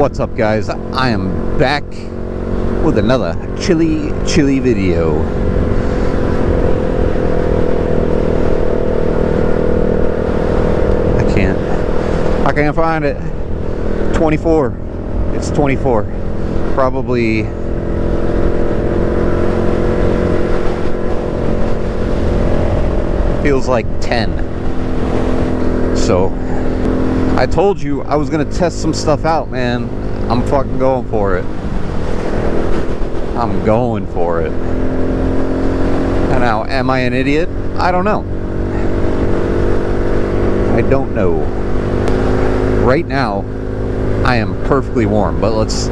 What's up, guys? I am back with another chilly video. I can't find it. 24. It's 24. Probably feels like 10. So I told you I was gonna test some stuff out, man. I'm fucking going for it. I'm going for it. And now, am I an idiot? I don't know. I don't know. Right now, I am perfectly warm, but let's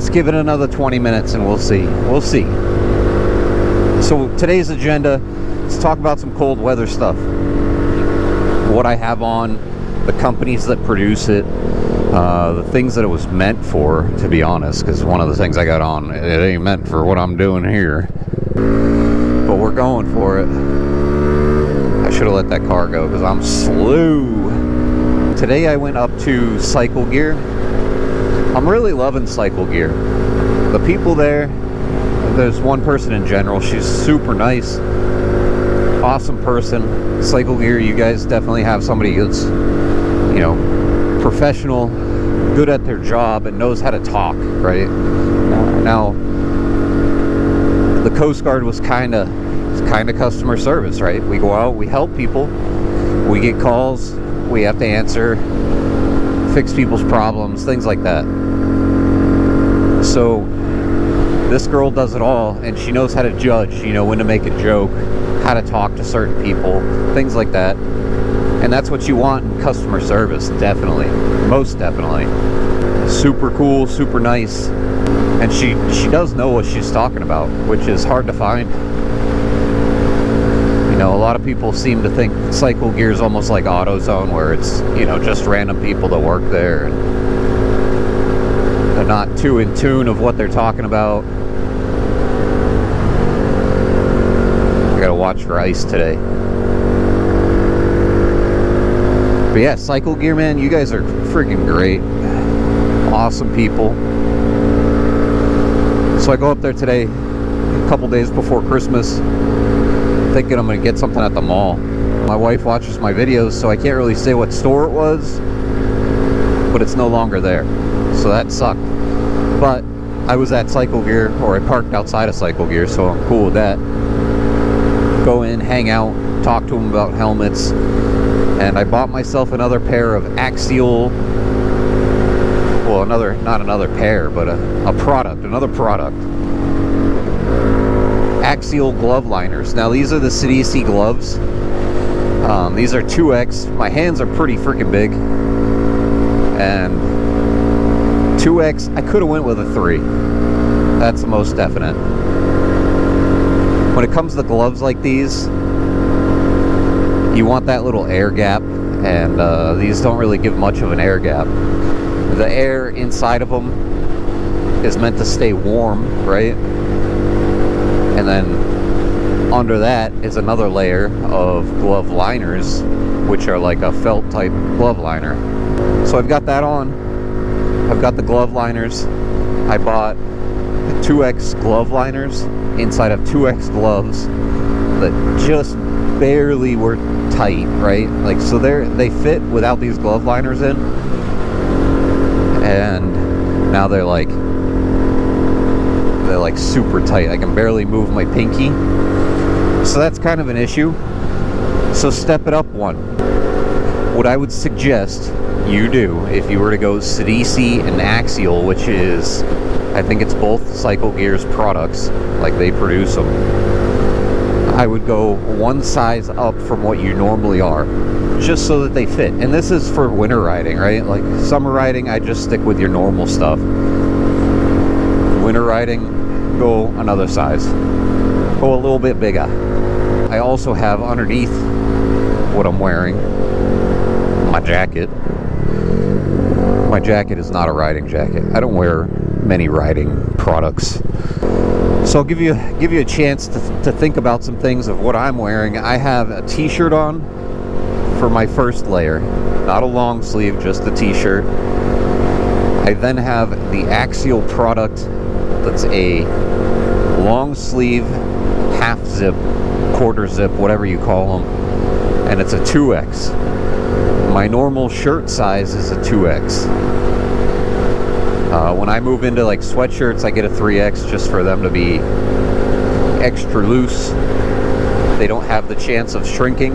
give it another 20 minutes and we'll see. We'll see. So today's agenda, let's talk about some cold weather stuff. What I have on, the companies that produce it, the things that it was meant for, to be honest, because one of the things I got on, it ain't meant for what I'm doing here. But we're going for it. I should have let that car go because I'm slow. Today I went up to Cycle Gear. I'm really loving Cycle Gear. The people there's one person in general, she's super nice. Awesome person. Cycle Gear, you guys definitely have somebody that's, you know, professional, good at their job, and knows how to talk, right? Now the Coast Guard was kind of customer service, right? We go out, we help people, we get calls, we have to answer, fix people's problems, things like that. So this girl does it all, and she knows how to judge, you know, when to make a joke, how to talk to certain people, things like that. And that's what you want in customer service, definitely. Most definitely. Super cool, super nice. And she does know what she's talking about, which is hard to find. You know, a lot of people seem to think Cycle Gear is almost like AutoZone, where it's, you know, just random people that work there, and they're not too in tune of what they're talking about. I gotta watch for ice today. But yeah, Cycle Gear, man, you guys are freaking great. Awesome people. So I go up there today, a couple days before Christmas, thinking I'm going to get something at the mall. My wife watches my videos, so I can't really say what store it was, but it's no longer there. So that sucked. But I was at Cycle Gear, or I parked outside of Cycle Gear, so I'm cool with that. Go in, hang out, talk to them about helmets. And I bought myself another pair of Axial, well, not another pair, but another product. Axial glove liners. Now, these are the CDC gloves. These are 2X. My hands are pretty freaking big. And 2X, I could have went with a 3. That's the most definite. When it comes to gloves like these, you want that little air gap, and these don't really give much of an air gap. The air inside of them is meant to stay warm, right? And then under that is another layer of glove liners, which are like a felt type glove liner. So I've got that on. I've got the glove liners. I bought 2X glove liners inside of 2X gloves that just barely were tight, right? Like, so they fit without these glove liners in, and now they're like super tight. I can barely move my pinky, so that's kind of an issue. So step it up one. What I would suggest you do, if you were to go CDC and Axial, which is, I think it's both Cycle Gear's products, like they produce them, I would go one size up from what you normally are, just so that they fit. And this is for winter riding, right? Like summer riding, I just stick with your normal stuff. Winter riding, go another size. Go a little bit bigger. I also have underneath what I'm wearing my jacket. My jacket is not a riding jacket. I don't wear many riding products. So I'll give you a chance to think about some things of what I'm wearing. I have a t-shirt on for my first layer. Not a long sleeve, just a t-shirt. I then have the Axial product that's a long sleeve, half zip, quarter zip, whatever you call them, and it's a 2X. My normal shirt size is a 2X. When I move into like sweatshirts, I get a 3X just for them to be extra loose. They don't have the chance of shrinking.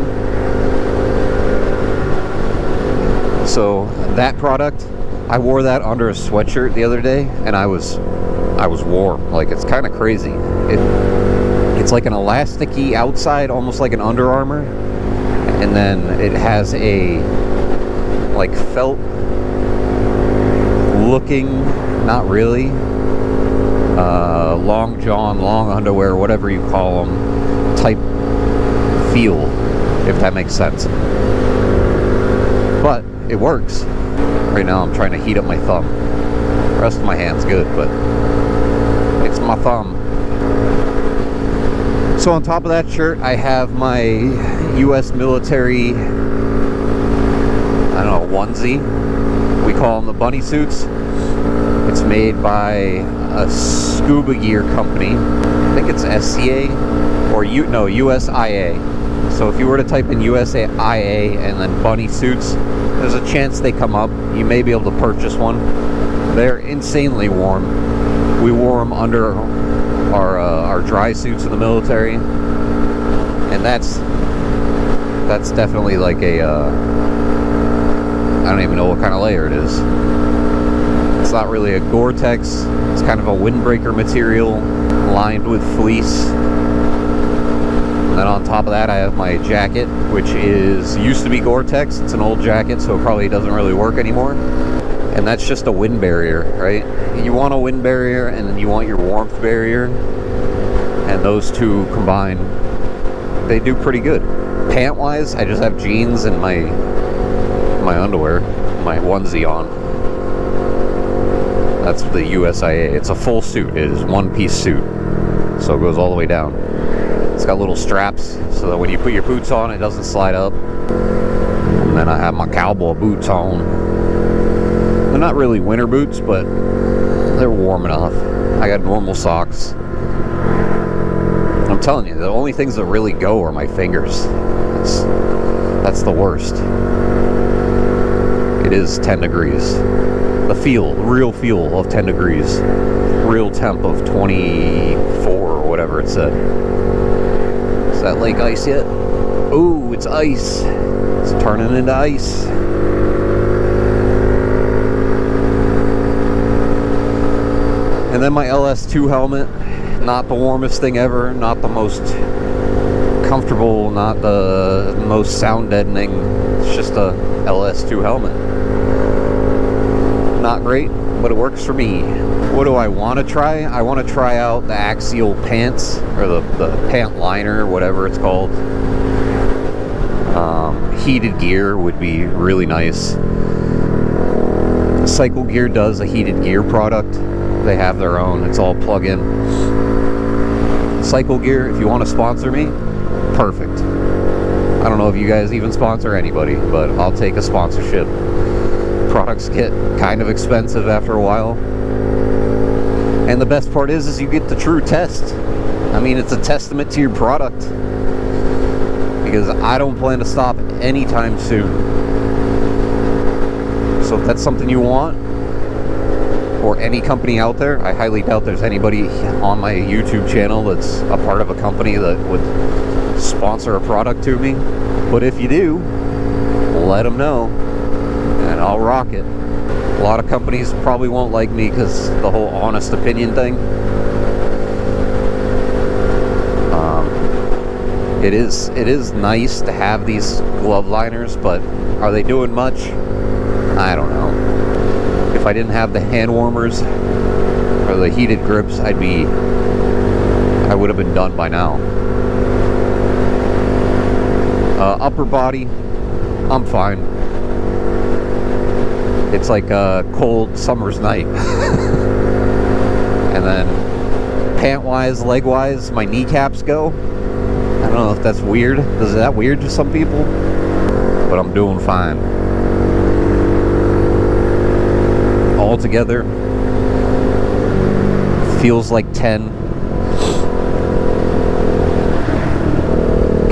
So that product, I wore that under a sweatshirt the other day, and I was warm. Like, it's kind of crazy. It's like an elasticy outside, almost like an Under Armour, and then it has a like felt looking, not really, long john, long underwear, whatever you call them, type feel, if that makes sense. But it works. Right now I'm trying to heat up my thumb. The rest of my hand's good, but it's my thumb. So on top of that shirt, I have my U.S. military, I don't know, onesie. We call them the bunny suits. It's made by a scuba gear company. I think it's SCA or USIA. So if you were to type in USIA and then bunny suits, there's a chance they come up. You may be able to purchase one. They're insanely warm. We wore them under our dry suits in the military, and that's definitely like a I don't even know what kind of layer it is. It's not really a Gore-Tex. It's kind of a windbreaker material lined with fleece. And then on top of that, I have my jacket, which used to be Gore-Tex. It's an old jacket, so it probably doesn't really work anymore. And that's just a wind barrier, right? You want a wind barrier, and then you want your warmth barrier, and those two combined, they do pretty good. Pant-wise, I just have jeans and my underwear, my onesie on. That's the USIA. It's a full suit. It is one-piece suit, so it goes all the way down. It's got little straps so that when you put your boots on, it doesn't slide up. And then I have my cowboy boots on. They're not really winter boots, but they're warm enough. I got normal socks. I'm telling you, the only things that really go are my fingers. That's the worst. It is 10 degrees. The real feel of 10 degrees. Real temp of 24 or whatever it said. Is that lake ice yet? Ooh, it's ice. It's turning into ice. And then my LS2 helmet. Not the warmest thing ever. Not the most comfortable. Not the most sound deadening. It's just a LS2 helmet. Not great, but it works for me. What do I want to try? I want to try out the Axial pants, or the pant liner, whatever it's called. Heated gear would be really nice. Cycle Gear does a heated gear product. They have their own. It's all plug-in. Cycle Gear, if you want to sponsor me, perfect. I don't know if you guys even sponsor anybody, but I'll take a sponsorship. Products get kind of expensive after a while. And the best part is you get the true test. I mean, it's a testament to your product. Because I don't plan to stop anytime soon. So if that's something you want, or any company out there, I highly doubt there's anybody on my YouTube channel that's a part of a company that would sponsor a product to me. But if you do, let them know, and I'll rock it. A lot of companies probably won't like me because the whole honest opinion thing. It is nice to have these glove liners, but are they doing much? I don't know. If I didn't have the hand warmers or the heated grips, I would have been done by now. Upper body, I'm fine. It's like a cold summer's night. And then pant-wise, leg-wise, my kneecaps go. I don't know if that's weird. Is that weird to some people? But I'm doing fine. altogether, feels like 10.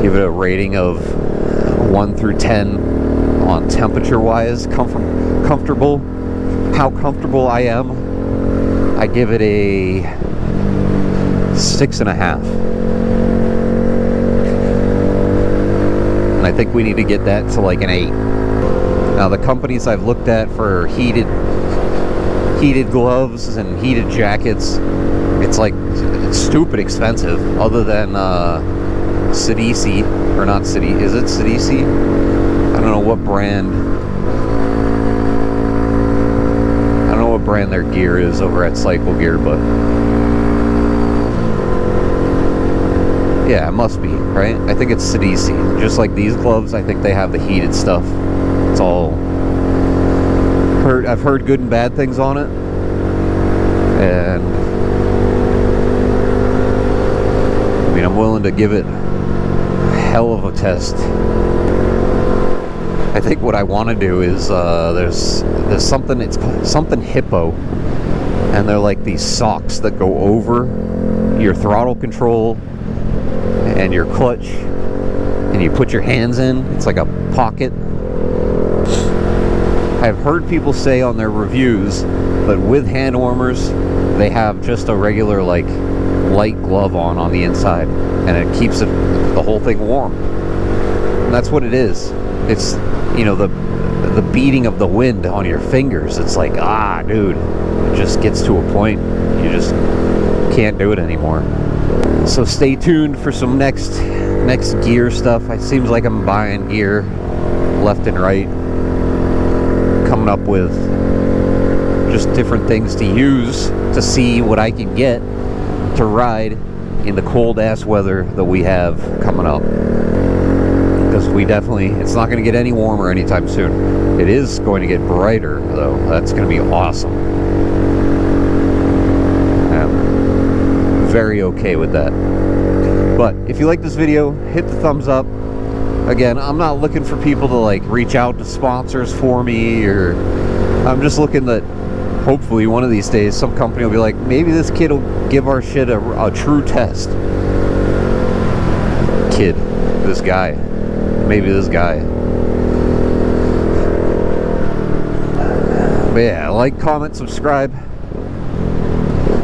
Give it a rating of 1 through 10 on temperature-wise, comfortable. How comfortable I am, I give it a 6.5. And I think we need to get that to like an 8. Now the companies I've looked at for heated gloves and heated jackets, it's like stupid expensive. Other than Sidisi, or not City, is it Sidisi? I don't know what brand. I don't know what brand their gear is over at Cycle Gear, but yeah, it must be, right? I think it's Sidisi. Just like these gloves, I think they have the heated stuff. It's all I've heard good and bad things on it, and I mean, I'm willing to give it a hell of a test. I think what I want to do is there's something, it's something Hippo, and they're like these socks that go over your throttle control and your clutch, and you put your hands in. It's like a pocket. I've heard people say on their reviews that with hand warmers they have just a regular like light glove on the inside, and it keeps the whole thing warm. And that's what it is. It's, you know, the beating of the wind on your fingers. It's like, dude, it just gets to a point you just can't do it anymore. So stay tuned for some next gear stuff. It seems like I'm buying gear left and right, coming up with just different things to use to see what I can get to ride in the cold ass weather that we have coming up. Because it's not going to get any warmer anytime soon. It is going to get brighter though. That's going to be awesome. I'm very okay with that. But if you like this video, hit the thumbs up. Again, I'm not looking for people to like reach out to sponsors for me, or I'm just looking that hopefully one of these days some company will be like, maybe this kid will give our shit a true test. This guy. Maybe this guy. But yeah, like, comment, subscribe.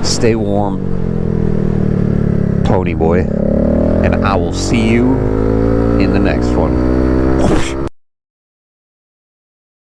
Stay warm, Pony Boy. And I will see you in the next one.